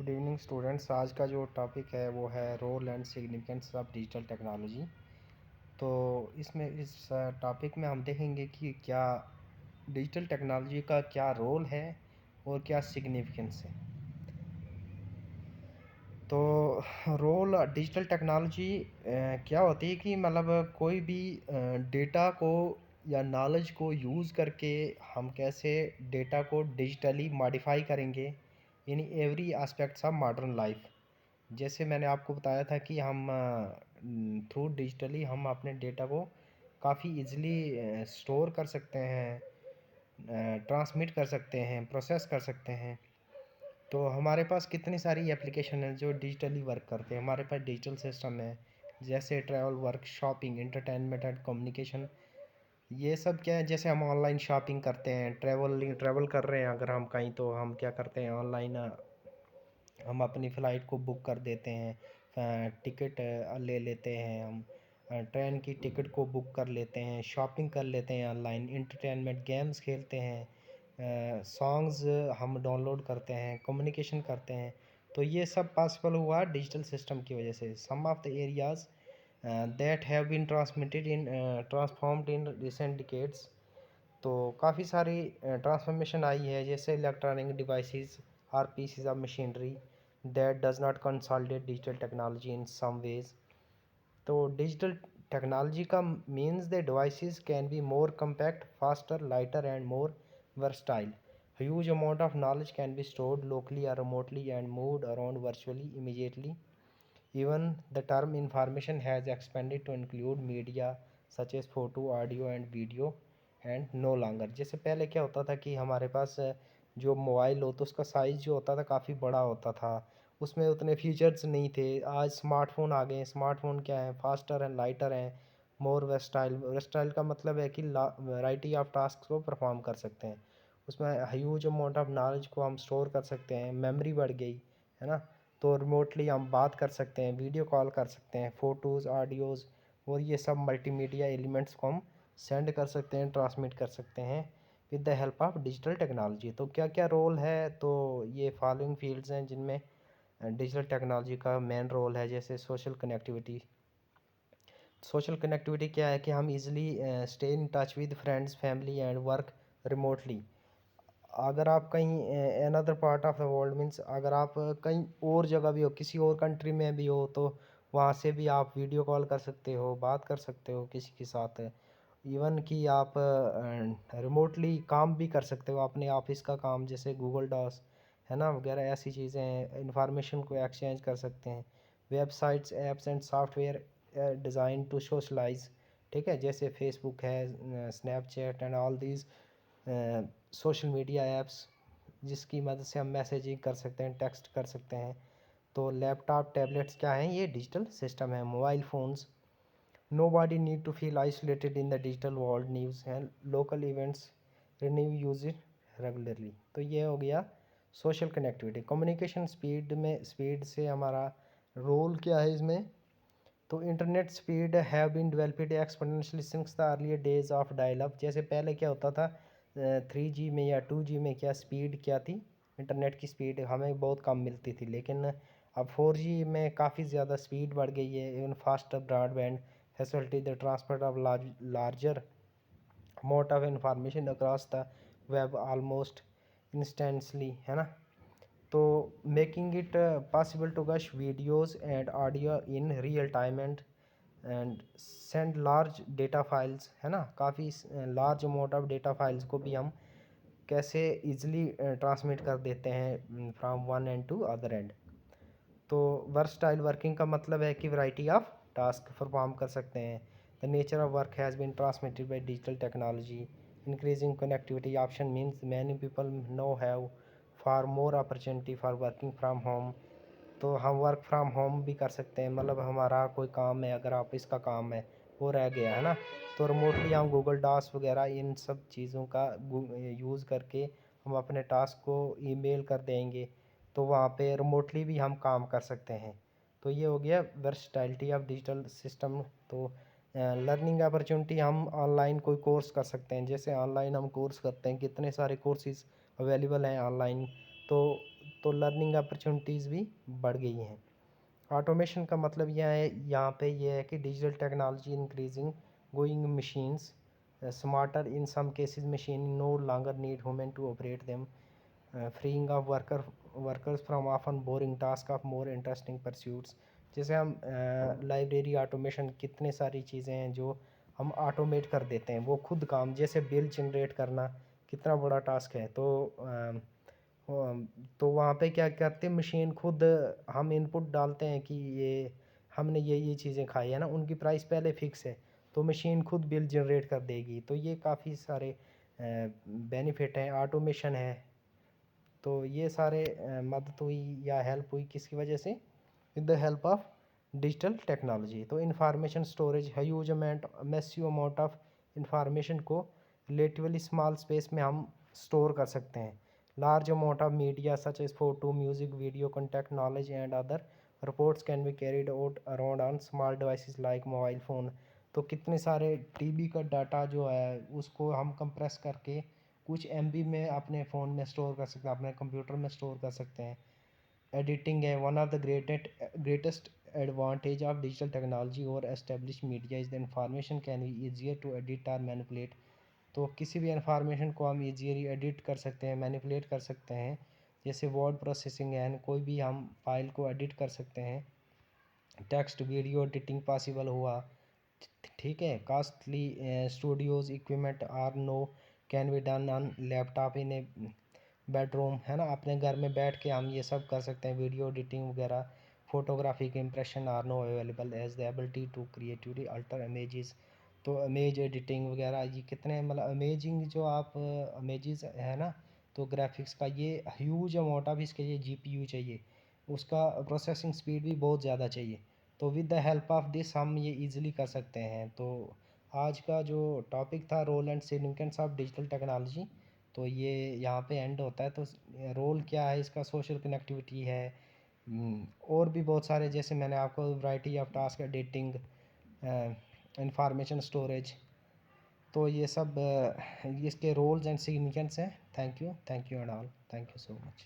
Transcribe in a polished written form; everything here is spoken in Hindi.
Good evening students. आज का जो टॉपिक है वो है role and significance of digital technology. तो इस टॉपिक में हम देखेंगे कि क्या डिजिटल टेक्नोलॉजी का क्या रोल है और क्या सिग्निफिकेंस है। तो रोल डिजिटल टेक्नोलॉजी क्या होती है कि मतलब कोई भी डेटा को या नॉलेज को यूज़ करके हम कैसे डेटा को डिजिटली मॉडिफाई करेंगे in every aspects of modern life. जैसे मैंने आपको बताया था कि हम थ्रू डिजिटली हम अपने डेटा को काफ़ी इजीली स्टोर कर सकते हैं, ट्रांसमिट कर सकते हैं, प्रोसेस कर सकते हैं। तो हमारे पास कितनी सारी एप्लीकेशन हैं जो डिजिटली वर्क करते हैं। हमारे पास डिजिटल सिस्टम है, जैसे travel, work, shopping, entertainment and communication. ये सब क्या है, जैसे हम ऑनलाइन शॉपिंग करते हैं, ट्रैवल कर रहे हैं अगर हम कहीं, तो हम क्या करते हैं ऑनलाइन हम अपनी फ़्लाइट को बुक कर देते हैं, टिकट ले लेते हैं हम, ट्रेन की टिकट को बुक कर लेते हैं, शॉपिंग कर लेते हैं ऑनलाइन, एंटरटेनमेंट गेम्स खेलते हैं, सॉन्ग्स हम डाउनलोड करते हैं, कम्युनिकेशन करते हैं। तो ये सब पॉसिबल हुआ डिजिटल सिस्टम की वजह से। Some of the areas that have been transformed in recent decades. तो काफ़ी सारी ट्रांसफॉर्मेशन आई है, जैसे electronic devices are pieces of machinery that does not consolidate digital technology in some ways. तो डिजिटल टेक्नोलॉजी का means the devices can be more compact, faster, lighter and more versatile. Huge amount of knowledge can be stored locally or remotely and moved around virtually immediately. Even the term information has expanded to include media such as photo, audio and video and no longer। जैसे पहले क्या होता था कि हमारे पास जो मोबाइल हो तो उसका साइज़ जो होता था काफ़ी बड़ा होता था, उसमें उतने फीचर्स नहीं थे। आज स्मार्टफ़ोन आ गए हैं। स्मार्टफ़ोन क्या है, फास्टर हैं, लाइटर हैं, मोर वेस्टाइल। वेस्टाइल का मतलब है कि वैरायटी ऑफ टास्क को परफॉर्म कर सकते हैं। उसमें ह्यूज अमाउंट ऑफ नॉलेज को हम स्टोर कर सकते हैं, मेमोरी बढ़ गई है ना। तो रिमोटली हम बात कर सकते हैं, वीडियो कॉल कर सकते हैं, फ़ोटोज़, ऑडियोज़ और ये सब मल्टीमीडिया एलिमेंट्स को हम सेंड कर सकते हैं, ट्रांसमिट कर सकते हैं with the help of digital technology. तो क्या क्या रोल है, तो ये फॉलोइंग फील्ड्स हैं जिनमें डिजिटल टेक्नोलॉजी का मेन रोल है। जैसे सोशल कनेक्टिविटी। सोशल कनेक्टिविटी क्या है कि हम easily stay in touch with friends, family and work remotely. अगर आप कहीं another part of the world means अगर आप कहीं और जगह भी हो, किसी और कंट्री में भी हो, तो वहाँ से भी आप वीडियो कॉल कर सकते हो, बात कर सकते हो किसी के साथ। इवन कि आप रिमोटली काम भी कर सकते हो, अपने ऑफिस का काम, जैसे गूगल डॉस है ना वगैरह ऐसी चीज़ें, इंफॉर्मेशन को एक्सचेंज कर सकते हैं। Websites, apps and software design to socialise, ठीक है, जैसे फेसबुक है, Snapchat and all these social media apps, जिसकी मदद से हम मैसेजिंग कर सकते हैं, टेक्स्ट कर सकते हैं। तो लैपटॉप, टैबलेट्स क्या हैं, ये डिजिटल सिस्टम है। Mobile phones, nobody need to feel isolated in the digital world. News हैं, local events, renew use it regularly. तो ये हो गया सोशल कनेक्टिविटी। कम्युनिकेशन स्पीड में, स्पीड से हमारा रोल क्या है इसमें, तो internet speed have been developed exponentially since the earlier days of dial up. जैसे पहले क्या होता था, 3G में या 2G में क्या स्पीड क्या थी, इंटरनेट की स्पीड हमें बहुत कम मिलती थी, लेकिन अब 4G में काफ़ी ज़्यादा स्पीड बढ़ गई है। Even faster broadband facility the transfer of larger amount of information across the web almost instantly, है ना। तो making it possible to watch videos and audio in real time and send large data files, है ना। काफ़ी large amount of data files को भी हम कैसे इजीली ट्रांसमिट कर देते हैं from one end to other end. तो वर्सटाइल वर्किंग का मतलब है कि वैरायटी ऑफ टास्क परफॉर्म कर सकते हैं। The nature of work has been transmitted by digital technology. Increasing connectivity option means many people now have far more opportunity for working from home. तो हम वर्क फ्राम होम भी कर सकते हैं, मतलब हमारा कोई काम है, अगर ऑफिस का काम है वो रह गया है ना, तो रिमोटली हम गूगल डॉस वगैरह इन सब चीज़ों का यूज़ करके हम अपने टास्क को ईमेल कर देंगे, तो वहाँ पे रिमोटली भी हम काम कर सकते हैं। तो ये हो गया वर्सटैलिटी ऑफ डिजिटल सिस्टम। तो लर्निंग अपॉर्चुनिटी, हम ऑनलाइन कोई कोर्स कर सकते हैं। जैसे ऑनलाइन हम कोर्स करते हैं, कितने सारे कोर्सेज अवेलेबल हैं ऑनलाइन। तो तो लर्निंग अपॉर्चुनिटीज़ भी बढ़ गई हैं। ऑटोमेशन का मतलब यह है, यहाँ पे ये है कि digital technology increasing going machines smarter in some cases machine no longer need human to operate them, freeing of workers from often boring task of more interesting pursuits. जैसे हम लाइब्रेरी ऑटोमेशन, कितने सारी चीज़ें हैं जो हम ऑटोमेट कर देते हैं, वो खुद काम, जैसे बिल जनरेट करना कितना बड़ा टास्क है। तो वहाँ पे क्या करते हैं, मशीन खुद, हम इनपुट डालते हैं कि ये हमने ये चीज़ें खाई है ना, उनकी प्राइस पहले फिक्स है, तो मशीन खुद बिल जनरेट कर देगी। तो ये काफ़ी सारे बेनिफिट हैं, ऑटोमेशन है। तो ये सारे मदद हुई या हेल्प हुई किसकी वजह से, with the help of digital technology. तो information storage, huge amount, massive amount of information को रिलेटिवली स्मॉल स्पेस में हम स्टोर कर सकते हैं। Large amount of media such as photo, music, video, contact, knowledge and other reports can be carried out around on small devices like mobile phone. तो कितने सारे टीबी का डाटा जो है उसको हम कंप्रेस करके कुछ एमबी में अपने फ़ोन में स्टोर कर सकते हैं, अपने कंप्यूटर में स्टोर कर सकते हैं। एडिटिंग है one of the greatest advantage of digital technology और establish media is the information can be easier to edit और मैनिपुलेट। तो किसी भी इंफॉर्मेशन को हम ईजियली एडिट कर सकते हैं, मैनिपुलेट कर सकते हैं। जैसे वर्ड प्रोसेसिंग है, कोई भी हम फाइल को एडिट कर सकते हैं, टेक्स्ट वीडियो एडिटिंग पॉसिबल हुआ। ठीक है, costly studios equipment are now can be done on laptop in a bedroom, है ना, अपने घर में बैठ के हम ये सब कर सकते हैं, वीडियो एडिटिंग वगैरह। फोटोग्राफी के impression are now available as the ability to creatively alter images. तो इमेज एडिटिंग वगैरह, ये कितने मतलब अमेजिंग जो आप इमेजेस है ना, तो ग्राफिक्स का ये ह्यूज अमाउंट ऑफ, इसके लिए जीपीयू चाहिए, उसका प्रोसेसिंग स्पीड भी बहुत ज़्यादा चाहिए। तो with the help of this हम ये इजीली कर सकते हैं। तो आज का जो टॉपिक था, role and significance of digital technology, तो ये यहाँ पे एंड होता है। तो रोल क्या है इसका, सोशल कनेक्टिविटी है, और भी बहुत सारे, जैसे मैंने आपको variety of task, editing, information storage, तो ये सब इसके रोल्स एंड सिग्निफिकेंस हैं। Thank you and all, thank you so much.